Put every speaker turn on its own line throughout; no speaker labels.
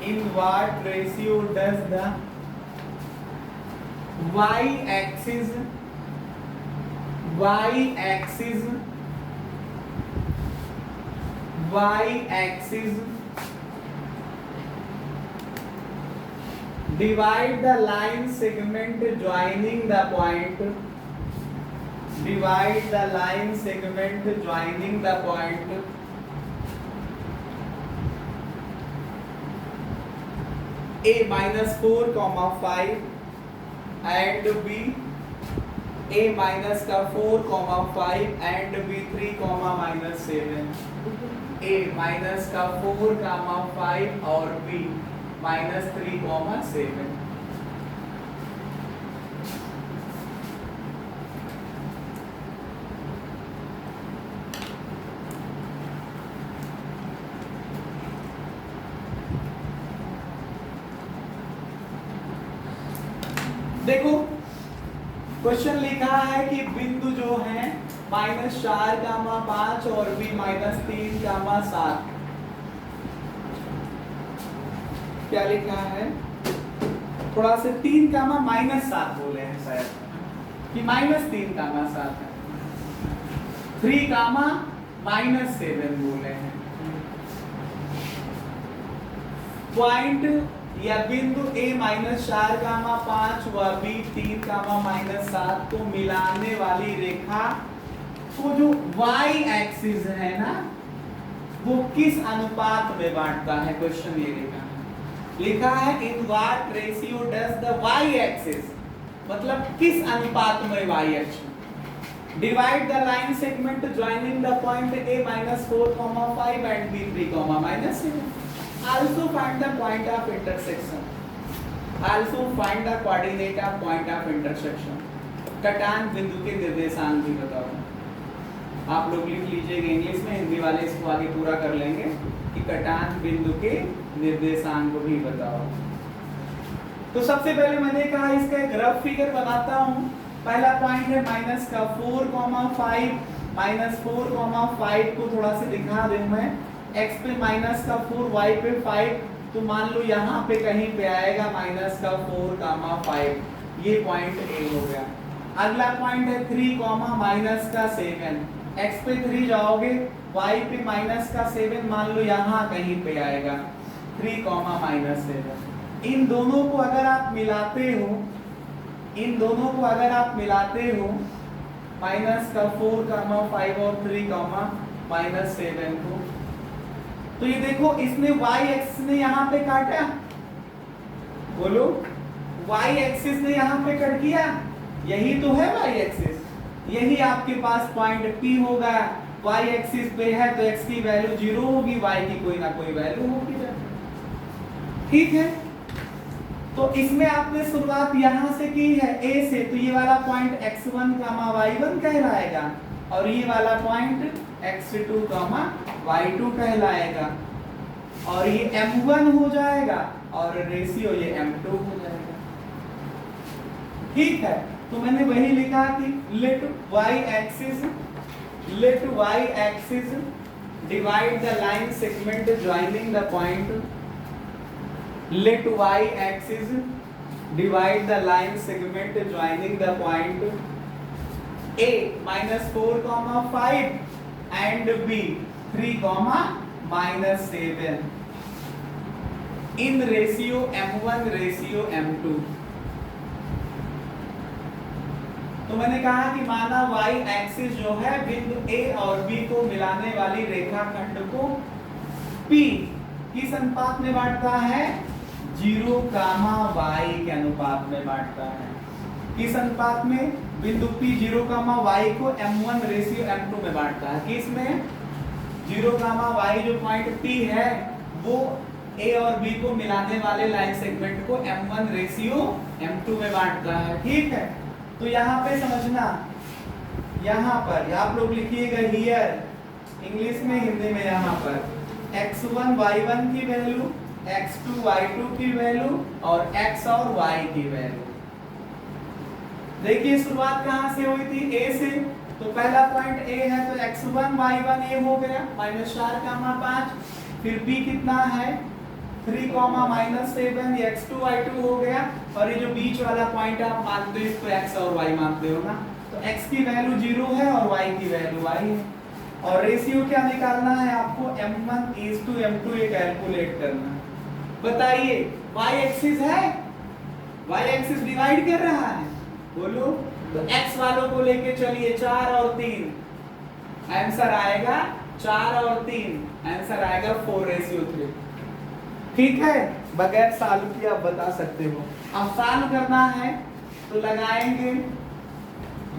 in what ratio does the y-axis divide the line segment joining the point a minus 4 comma 5 and b a minus का 4 comma 5 and b 3 comma minus 7 a minus का 4 comma 5 और b minus 3 comma 7। देखो question लिखा है कि बिंदु जो है -4, 5 और b -3, 7 क्या लिखा है, थोड़ा से 3, -7 बोले हैं शायद कि -3, 7 है, 3, -7 बोले हैं। पॉइंट या बिंदु a -4, 5 व b 3, -7 को मिलाने वाली रेखा को जो y एक्सिस है ना वो किस अनुपात में बांटता है, क्वेश्चन ये लिखा है in what ratio does the y axis, मतलब किस अनुपात में y अक्ष divide the line segment joining the point a -4, 5 and b 3, -7। Also find the point of intersection. Also find the coordinate of point of intersection. कटान बिंदु के निर्देशांक भी बताओ। आप लोग लिख लीजिएगा इंग्लिश में, हिंदी वाले इसको आगे पूरा कर लेंगे कि कटान बिंदु के निर्देशांक भी बताओ। तो सबसे पहले मैंने कहा इसका एक रफ फिगर बनाता हूँ। पहला पॉइंट है -4, 5 -4, 5 को थोड़ा सा दिखा दूं मैं। x पे -4, y पे 5, तो मान लो यहाँ पे कहीं पे आएगा -4, 5, ये पॉइंट A हो गया। अगला पॉइंट है 3, -7, x पे 3 जाओगे, y पे -7, मान लो यहाँ कहीं पे आएगा 3, -7। इन दोनों को अगर आप मिलाते हो, -4, 5 और 3, -7 को, तो ये देखो इसने y एक्सिस ने यहाँ पे काटा, बोलो y एक्सिस ने यहाँ पे कट किया, यही तो है y एक्सिस, यही आपके पास पॉइंट P होगा। y एक्सिस पे है तो x की वैल्यू 0 होगी, y की कोई ना कोई वैल्यू होगी, ठीक है। तो इसमें आपने शुरुआत यहाँ से की है A से, तो ये वाला पॉइंट x1, y1 कहलाएगा और ये वाला पॉइंट x2, y2 कहलाएगा और ये m1 हो जाएगा और रेशियो ये m2 हो जाएगा, ठीक है। तो मैंने वही लिखा कि let y axis divide the line segment joining the point, let y axis divide the line segment joining the point a -4, 5 and b 3, -7 in ratio m1 ratio m2। तो मैंने कहा कि माना y एक्सिस जो है बिंदु a और b को मिलाने वाली रेखाखंड को p किस अनुपात में बांटता है, 0, y के अनुपात में बांटता है। किस अनुपात में, बिंदु P 0, y को m1 रेशियो m2 में बांटता है। किस में, 0, y जो पॉइंट P है वो A और B को मिलाने वाले लाइन सेगमेंट को m1 रेशियो m2 में बांटता है, ठीक है। तो यहाँ पे समझना, यहाँ पर आप लोग लिखिएगा हियर, इंग्लिश में हिंदी में, यहाँ पर x1 y1 की वैल्यू, x2 y2 की वैल्यू और x और y की वैल्यू। देखिए शुरुआत कहाँ से हुई थी, A से, तो पहला पॉइंट A है तो x1 y1 ये हो गया -4, 5, फिर B कितना है 3 कॉमा माइनस 7 ये x2 y2 हो गया, और ये जो बीच वाला पॉइंट आप मानते हो इसको x और y मानते हो ना, तो x की वैल्यू 0 है और y की वैल्यू y है। और रेशियो क्या निकालना है आपको, m1:m2 ये कैलकुलेट करना है। बताइए y एक्सिस है, y एक्सिस डिवाइड कर रहा है, बोलो। तो x वालों को लेके चलिए 4 और 3, आंसर आएगा 4 और 3, आंसर आएगा 4:3। ठीक है, बगैर सॉल्व किए आप बता सकते हो। अब सॉल्व करना है तो लगाएंगे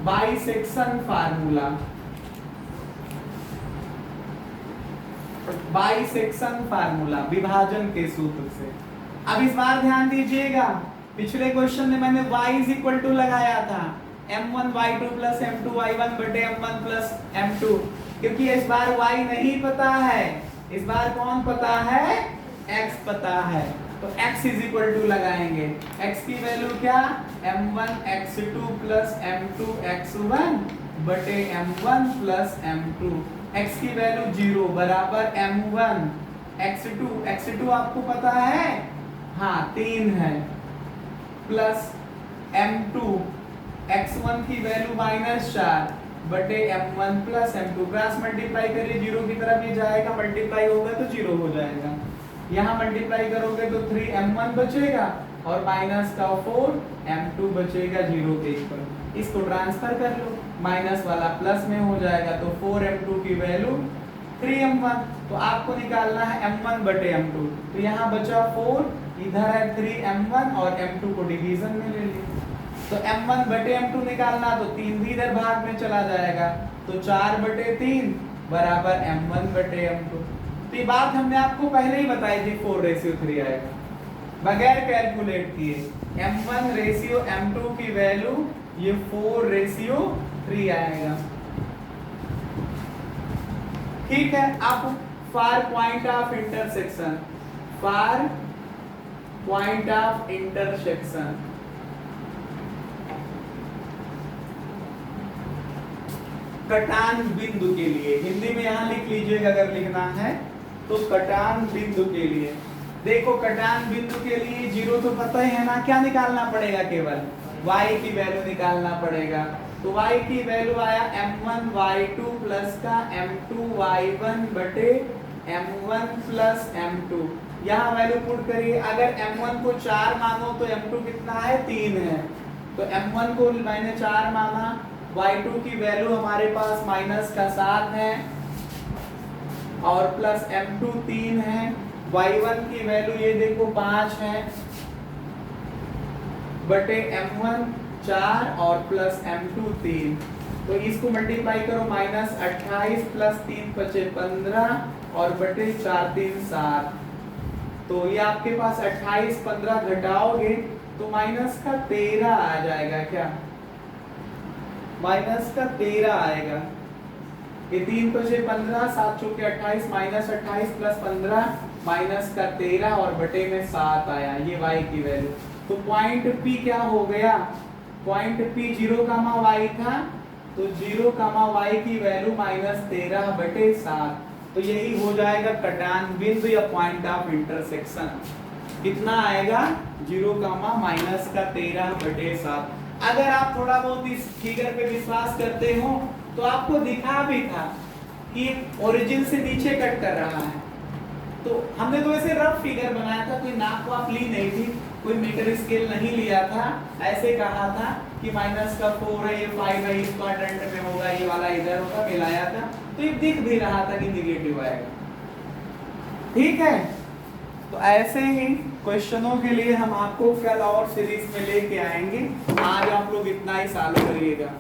बाइसेक्शन फार्मूला, बाइसेक्शन फार्मूला विभाजन के सूत्र से। अब इस बार ध्यान दीजिएगा, पिछले क्वेश्चन में मैंने y इज इक्वल टू लगाया था m1y2 प्लस m2y1 बटे m1 प्लस m2, क्योंकि इस बार y नहीं पता है, इस बार कौन पता है, x पता है। तो x इज इक्वल टू लगाएंगे, x की वैल्यू क्या, m1x2 प्लस m2x1 बटे m1 प्लस m2, x की वैल्यू 0 बराबर m1 x2 आपको पता है, हाँ 3 है, प्लस m2 x1 की वैल्यू -4 बटे m1 plus m2, cross multiply करिए, 0 की तरफ ये जाएगा, मल्टीप्लाई होगा तो 0 हो जाएगा, यहाँ मल्टीप्लाई करोगे तो 3m1 बचेगा और माइनस का 4m2 बचेगा 0 के ऊपर। इसको ट्रांसफर कर लो, माइनस वाला प्लस में हो जाएगा, तो 4m2 की वैल्यू 3m1, तो आपको निकालना है m1 बटे m2, तो यहाँ बचा 4, इधर है 3m1 और m2 को डिवीजन में ले लिए, तो m1 बटे m2 निकालना, तो 3 भी इधर भाग में चला जाएगा, तो 4 बटे 3 बराबर m1 बटे m2। तो ये बात हमने आपको पहले ही बताई थी, 4:3 आएगा बगैर कैलकुलेट किए, m1 रेशियो m2 की वैल्यू ये 4:3 आएगा। ठीक है, अब far point of intersection, far point of intersection, कटान बिंदु के लिए, हिंदी में यहां लिख लीजिएगा अगर लिखना है तो, कटान बिंदु के लिए। देखो कटान बिंदु के लिए 0 तो पता ही है ना, क्या निकालना पड़ेगा, केवल y की वैल्यू निकालना पड़ेगा, तो y की वैल्यू आया m1y2 प्लस का m2y1 बटे m1 प्लस m2, यहाँ वैल्यू पुट करिए, अगर m1 को 4 मानो तो m2 कितना है, 3 है, तो m1 को मैंने 4 माना, y2 की वैल्यू हमारे पास -7 है और प्लस m2 3 है, y1 की वैल्यू ये देखो 5 है बटे m1 4 और प्लस m2 3, तो इसको मल्टीप्लाई करो, -28 प्लस 3 बचे 15 और बटे 4 3 7, तो ये आपके पास 28 15 घटाओगे तो -13 आ जाएगा, क्या -13 आएगा, ये 3 बचे 15 7 चौके 28 -28 प्लस 15 -13 और बटे में 7 आया, ये y की वैल्यू। तो पॉइंट P क्या हो गया, पॉइंट P 0, y था, तो 0, y की वैल्यू -13 बटे 7, तो यही हो जाएगा कटान बिंदु या पॉइंट ऑफ इंटरसेक्शन। कितना आएगा, 0, -13 बटे 7। अगर आप थोड़ा बहुत इस फिगर पे विश्वास करते हो तो आपको दिखा भी था कि ओरिजिन से नीचे कट कर रहा है, तो हमने तो ऐसे रफ फिगर बनाया था, कोई नाप वाप ली नहीं थी, कोई मीटर स्केल नहीं लिया था, ऐसे कहा था कि -4 है, ये 5 है, इस क्वाड्रेंट में होगा, ये वाला इधर होगा, मिलाया था, तो ये दिख भी रहा था कि निगेटिव आएगा। ठीक है, तो ऐसे ही क्वेश्चनों के लिए हम आपको कल और सीरीज में लेके आएंगे, आज आप लोग इतना ही सॉल्व करिएगा।